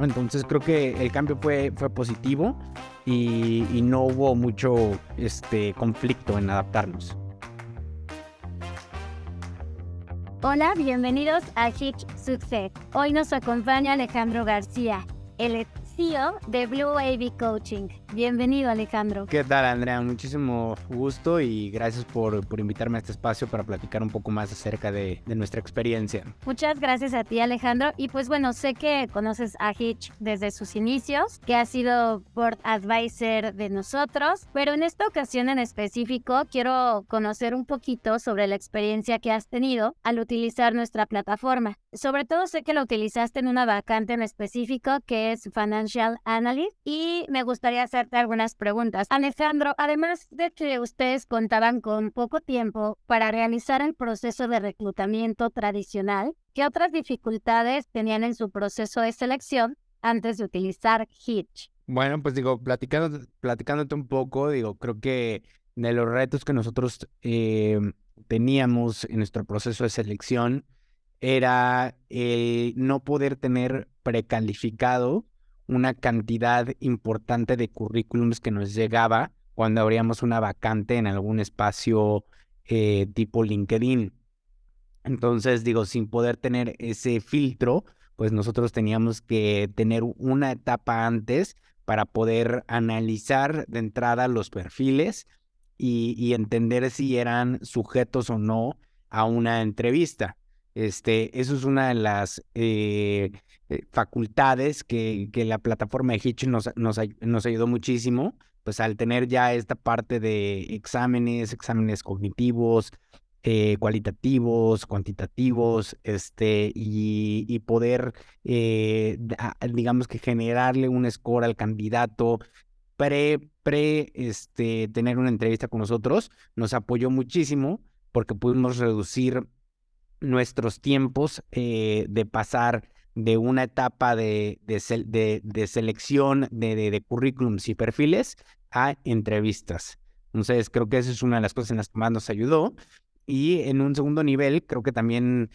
¿no? Entonces creo que el cambio fue positivo y no hubo mucho conflicto en adaptarnos. Hola, bienvenidos a Hitch Success. Hoy nos acompaña Alejandro García, el CEO de Blue Wavy Coaching. Bienvenido, Alejandro. ¿Qué tal, Andrea? Muchísimo gusto y gracias por invitarme a este espacio para platicar un poco más acerca de nuestra experiencia. Muchas gracias a ti, Alejandro. Y pues bueno, sé que conoces a Hitch desde sus inicios, que ha sido Board Advisor de nosotros, pero en esta ocasión en específico quiero conocer un poquito sobre la experiencia que has tenido al utilizar nuestra plataforma. Sobre todo sé que lo utilizaste en una vacante en específico que es Financial Analyst y me gustaría hacerte algunas preguntas. Alejandro, además de que ustedes contaban con poco tiempo para realizar el proceso de reclutamiento tradicional, ¿qué otras dificultades tenían en su proceso de selección antes de utilizar Hitch? Bueno, pues platicándote un poco, creo que de los retos que nosotros teníamos en nuestro proceso de selección era el no poder tener precalificado una cantidad importante de currículums que nos llegaba cuando abríamos una vacante en algún espacio tipo LinkedIn. Entonces, sin poder tener ese filtro, pues nosotros teníamos que tener una etapa antes para poder analizar de entrada los perfiles y entender si eran sujetos o no a una entrevista. Eso es una de las facultades que la plataforma de Hitch nos ayudó muchísimo, pues al tener ya esta parte de exámenes cognitivos, cualitativos, cuantitativos, y poder, digamos que generarle un score al candidato tener una entrevista con nosotros, nos apoyó muchísimo porque pudimos reducir nuestros tiempos de pasar de una etapa de selección de currículums y perfiles a entrevistas. Entonces, creo que esa es una de las cosas en las que más nos ayudó. Y en un segundo nivel, creo que también,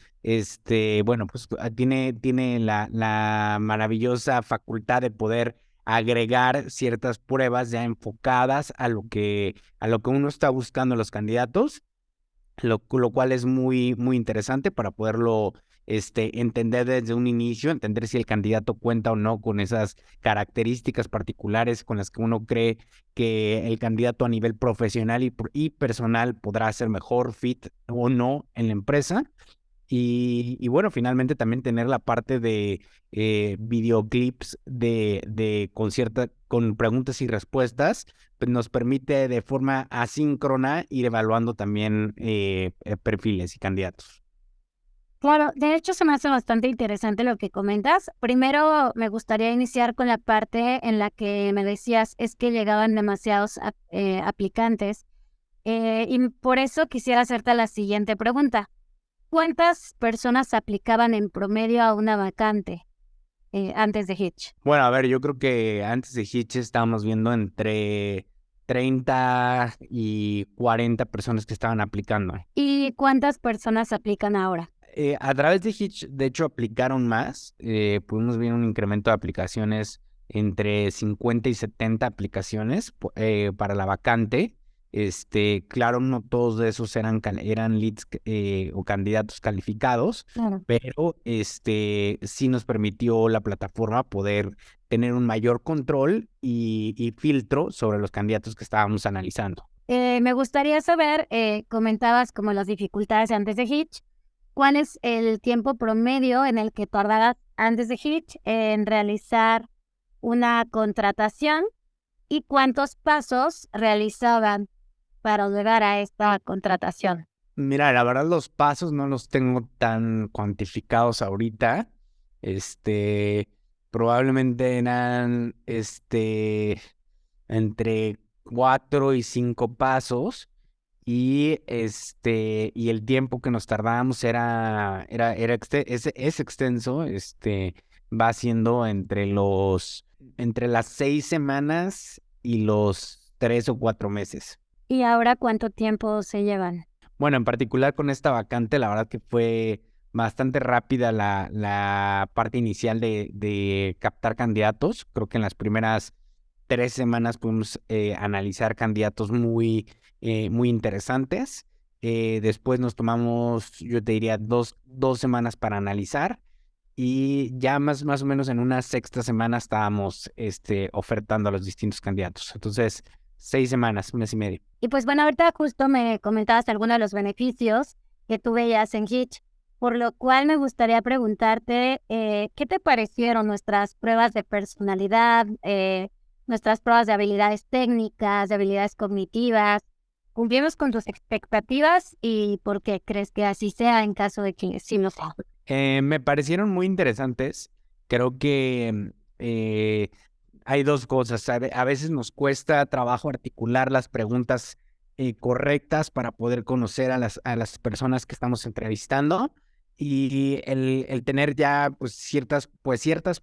bueno, pues tiene la maravillosa facultad de poder agregar ciertas pruebas ya enfocadas a lo que uno está buscando en los candidatos, lo cual es muy, muy interesante para poderlo entender desde un inicio, entender si el candidato cuenta o no con esas características particulares con las que uno cree que el candidato a nivel profesional y personal podrá ser mejor fit o no en la empresa. Y bueno, finalmente también tener la parte de videoclips con preguntas y respuestas, pues nos permite de forma asíncrona ir evaluando también perfiles y candidatos. Claro, de hecho se me hace bastante interesante lo que comentas. Primero me gustaría iniciar con la parte en la que me decías es que llegaban demasiados aplicantes y por eso quisiera hacerte la siguiente pregunta. ¿Cuántas personas aplicaban en promedio a una vacante antes de Hitch? Bueno, a ver, yo creo que antes de Hitch estábamos viendo entre 30 y 40 personas que estaban aplicando. ¿Y cuántas personas aplican ahora? A través de Hitch, de hecho, aplicaron más. Pudimos ver un incremento de aplicaciones entre 50 y 70 aplicaciones para la vacante. Claro, no todos de esos eran leads o candidatos calificados, Claro. pero sí nos permitió la plataforma poder tener un mayor control y filtro sobre los candidatos que estábamos analizando. Me gustaría saber, comentabas como las dificultades antes de Hitch. ¿Cuál es el tiempo promedio en el que tardabas antes de Hitch en realizar una contratación y cuántos pasos realizaban para llegar a esta contratación? Mira, la verdad los pasos no los tengo tan cuantificados ahorita. Probablemente eran entre 4 y 5 pasos. Y el tiempo que nos tardábamos es extenso. Va siendo entre las 6 semanas y los 3 o 4 meses. ¿Y ahora cuánto tiempo se llevan? Bueno, en particular con esta vacante, la verdad que fue bastante rápida la parte inicial de captar candidatos. Creo que en las primeras 3 semanas pudimos analizar candidatos muy interesantes. Después nos tomamos, yo te diría, dos semanas para analizar. Y ya más o menos en una sexta semana estábamos ofertando a los distintos candidatos. Entonces, 6 semanas, un mes y medio. Y pues bueno, ahorita justo me comentabas algunos de los beneficios que tú veías en Hitch, por lo cual me gustaría preguntarte, ¿qué te parecieron nuestras pruebas de personalidad, nuestras pruebas de habilidades técnicas, de habilidades cognitivas? ¿Cumplimos con tus expectativas y por qué crees que así sea en caso de que sí no sea? Me parecieron muy interesantes. Creo que hay dos cosas. A veces nos cuesta trabajo articular las preguntas correctas para poder conocer a las personas que estamos entrevistando. Y el tener ya ciertas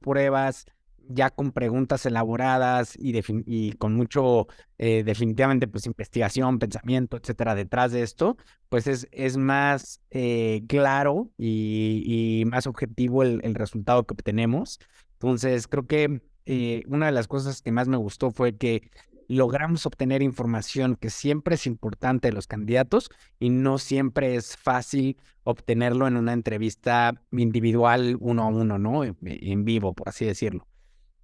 pruebas ya con preguntas elaboradas y con mucho, definitivamente, pues investigación, pensamiento, etcétera, detrás de esto, pues es más claro y más objetivo el resultado que obtenemos. Entonces, creo que una de las cosas que más me gustó fue que logramos obtener información que siempre es importante de los candidatos y no siempre es fácil obtenerlo en una entrevista individual uno a uno, ¿no? En vivo, por así decirlo.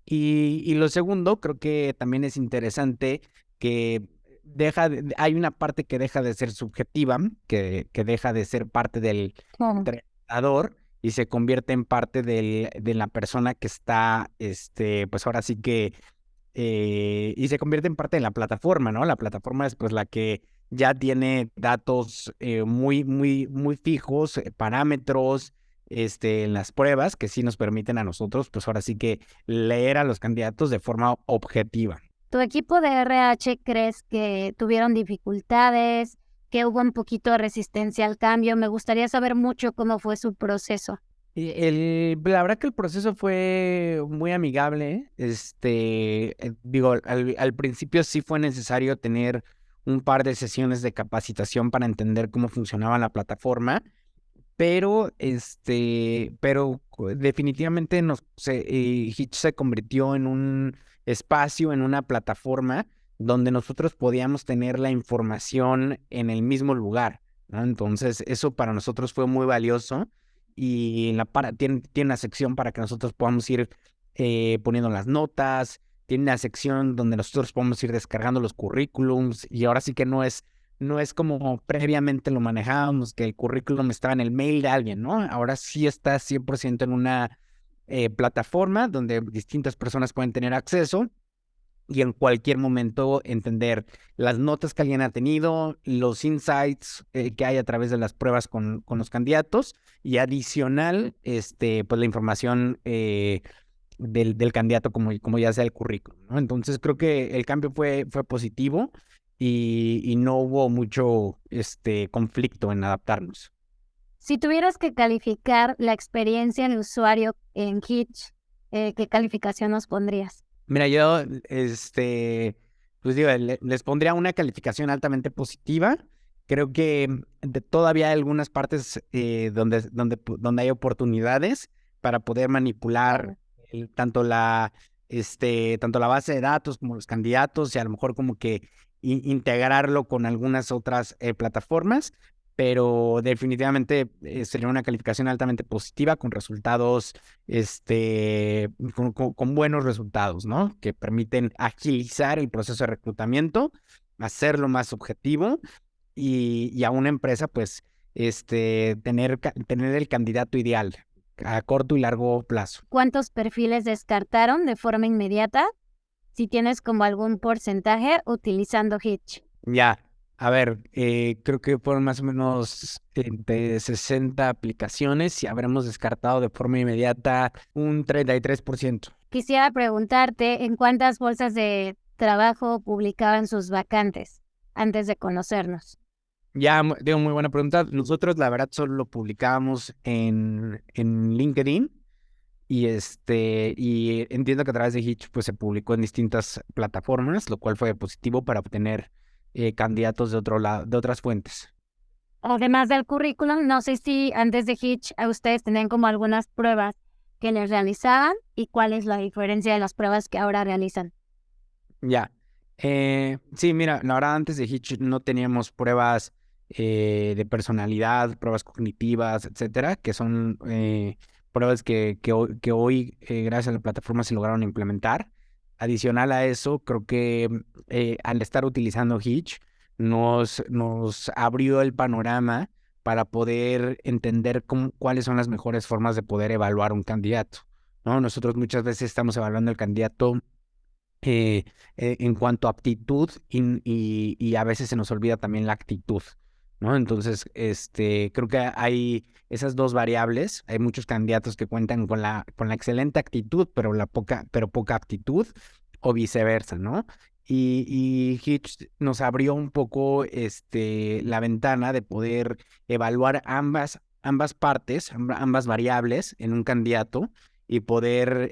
Y lo segundo, creo que también es interesante que hay una parte que deja de ser subjetiva, que deja de ser parte del Claro. entrenador y se convierte en parte de la persona que está, pues ahora sí que, y se convierte en parte de la plataforma, ¿no? La plataforma es pues la que ya tiene datos muy fijos, parámetros, en las pruebas que sí nos permiten a nosotros, pues ahora sí que leer a los candidatos de forma objetiva. ¿Tu equipo de RH crees que tuvieron dificultades, que hubo un poquito de resistencia al cambio? Me gustaría saber mucho cómo fue su proceso. La verdad que el proceso fue muy amigable. Digo, al principio sí fue necesario tener un par de sesiones de capacitación para entender cómo funcionaba la plataforma, pero definitivamente Hitch se convirtió en un espacio, en una plataforma donde nosotros podíamos tener la información en el mismo lugar, ¿no? Entonces, eso para nosotros fue muy valioso y tiene una sección para que nosotros podamos ir poniendo las notas, tiene una sección donde nosotros podemos ir descargando los currículums y ahora sí que no es como previamente lo manejábamos, que el currículum estaba en el mail de alguien, ¿no? Ahora sí está 100% en una plataforma donde distintas personas pueden tener acceso y en cualquier momento entender las notas que alguien ha tenido, los insights que hay a través de las pruebas con los candidatos y adicional, pues la información del candidato como ya sea el currículum, ¿no? Entonces creo que el cambio fue positivo y no hubo mucho conflicto en adaptarnos. Si tuvieras que calificar la experiencia de usuario en Hitch, ¿qué calificación nos pondrías? Mira, yo, pues digo, les pondría una calificación altamente positiva. Creo que todavía hay algunas partes donde hay oportunidades para poder manipular tanto la base de datos como los candidatos y a lo mejor como que integrarlo con algunas otras plataformas, pero definitivamente sería una calificación altamente positiva con resultados con buenos resultados, ¿no? Que permiten agilizar el proceso de reclutamiento, hacerlo más objetivo y a una empresa, pues, tener el candidato ideal a corto y largo plazo. ¿Cuántos perfiles descartaron de forma inmediata? Si tienes como algún porcentaje utilizando Hitch. Ya, a ver, creo que fueron más o menos de 60 aplicaciones y habremos descartado de forma inmediata un 33%. Quisiera preguntarte en cuántas bolsas de trabajo publicaban sus vacantes antes de conocernos. Ya, digo, muy buena pregunta. Nosotros, la verdad, solo lo publicábamos en LinkedIn y entiendo que a través de Hitch pues se publicó en distintas plataformas, lo cual fue positivo para obtener candidatos de otro lado, de otras fuentes. además del currículum, no sé si antes de Hitch a ustedes tenían como algunas pruebas que les realizaban y cuál es la diferencia de las pruebas que ahora realizan. Ya. Sí, mira, la verdad antes de Hitch no teníamos pruebas de personalidad, pruebas cognitivas, etcétera, que son pruebas que hoy gracias a la plataforma se lograron implementar. Adicional a eso, creo que al estar utilizando Hitch nos abrió el panorama para poder entender cuáles son las mejores formas de poder evaluar un candidato, ¿no? Nosotros muchas veces estamos evaluando al candidato en cuanto a aptitud y a veces se nos olvida también la actitud, ¿no? Entonces, creo que hay esas dos variables. Hay muchos candidatos que cuentan con la excelente actitud, pero poca aptitud, o viceversa, ¿no? Y Hitch nos abrió un poco la ventana de poder evaluar ambas partes, ambas variables en un candidato y poder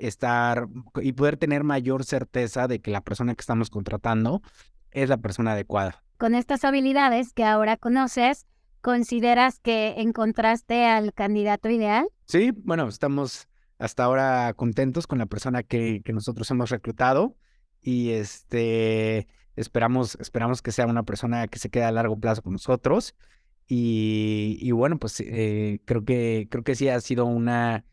tener mayor certeza de que la persona que estamos contratando es la persona adecuada. Con estas habilidades que ahora conoces, ¿consideras que encontraste al candidato ideal? Sí, bueno, estamos hasta ahora contentos con la persona que nosotros hemos reclutado y esperamos que sea una persona que se quede a largo plazo con nosotros y bueno, pues creo que sí ha sido una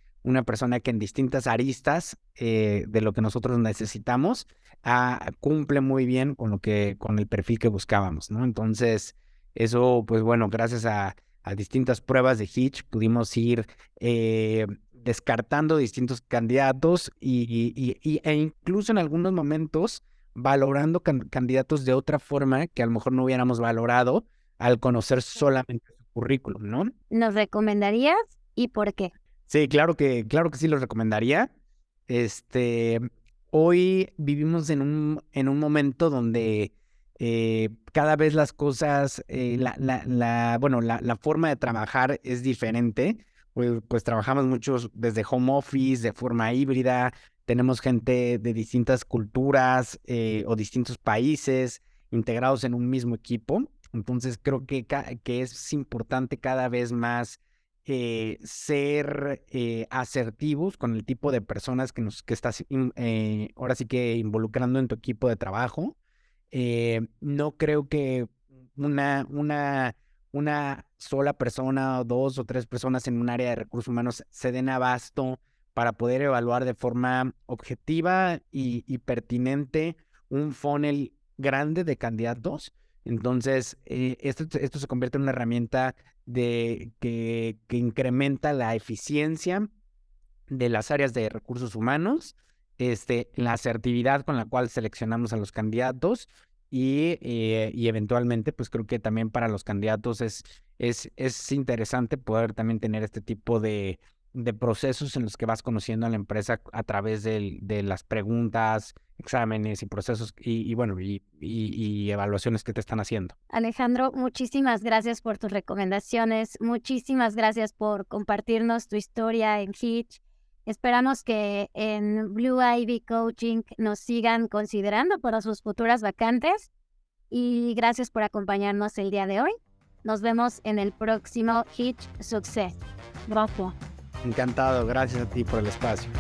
persona que en distintas aristas de lo que nosotros necesitamos cumple muy bien con el perfil que buscábamos, ¿no? Entonces, eso, pues bueno, gracias a distintas pruebas de Hitch pudimos ir descartando distintos candidatos e incluso en algunos momentos valorando candidatos de otra forma que a lo mejor no hubiéramos valorado al conocer solamente su currículum, ¿no? ¿Nos recomendarías y por qué? Sí, claro que sí los recomendaría. Este, Hoy vivimos en un momento donde cada vez las cosas, bueno, la forma de trabajar es diferente. Pues trabajamos muchos desde home office, de forma híbrida. Tenemos gente de distintas culturas o distintos países integrados en un mismo equipo. Entonces creo que es importante cada vez más ser asertivos con el tipo de personas que estás ahora sí que involucrando en tu equipo de trabajo. No creo que una sola persona o dos o tres personas en un área de recursos humanos se den abasto para poder evaluar de forma objetiva y pertinente un funnel grande de candidatos. Entonces, esto se convierte en una herramienta que incrementa la eficiencia de las áreas de recursos humanos, la asertividad con la cual seleccionamos a los candidatos y eventualmente, pues creo que también para los candidatos es interesante poder también tener este tipo de procesos en los que vas conociendo a la empresa a través de las preguntas, exámenes y procesos bueno, y evaluaciones que te están haciendo. Alejandro, muchísimas gracias por tus recomendaciones, muchísimas gracias por compartirnos tu historia en Hitch. Esperamos que en Blue Ivy Coaching nos sigan considerando para sus futuras vacantes y gracias por acompañarnos el día de hoy. Nos vemos en el próximo Hitch Success. Gracias. Encantado, gracias a ti por el espacio.